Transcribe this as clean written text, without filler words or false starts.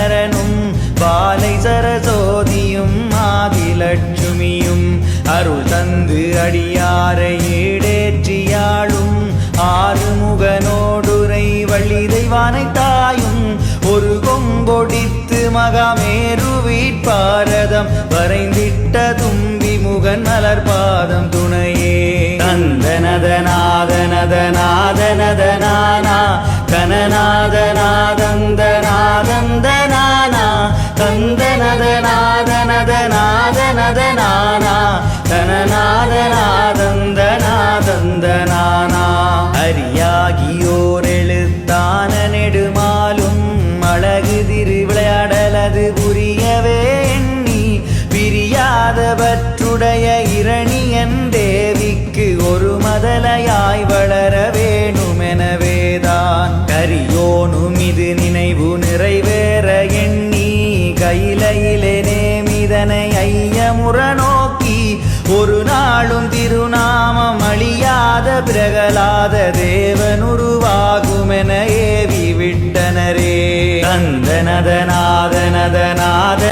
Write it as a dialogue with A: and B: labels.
A: ஹரிஹரனும் பாலை சரசோதியும் ஆதிலட்சுமியும் அருள் தந்து அடியாரை ஈடேற்றியாளும் ஆறுமுகனோடுரை வள்ளி தெய்வானை தாயும் ஒரு கொம்பொடித்து மகாமேரு வீட்பாரதம் வரைந்திட்ட தும்பி முகன் மலர் பாதம் துணையே தந்தனதநாதனதநாதனதனானா கனநாதநாதந்தநாதந்தனானா தந்தனதநாதனதநாதனதனானா கனநாதநாதந்தநாதந்தனானா அரியாகியோர் எழுத்தான நெடுமாலும் அழகு திருவிளையாடலது புரியவே எண்ணி பிரியாதவற்றுடைய இரணியன் தேவிக்கு ஒரு மதலையாய் வளர வேணுமெனவேதான் கரியோனும் இது நினைவு நிறைவேற எண்ணி கையிலையிலே நேமிதனை ஐயமுற நோக்கி ஒரு நாளும் திருநாமம் அழியாத பிரகலாத தேவனுருவாகுமென ஏவி விட்டனரே தந்தனதநாதனதநாத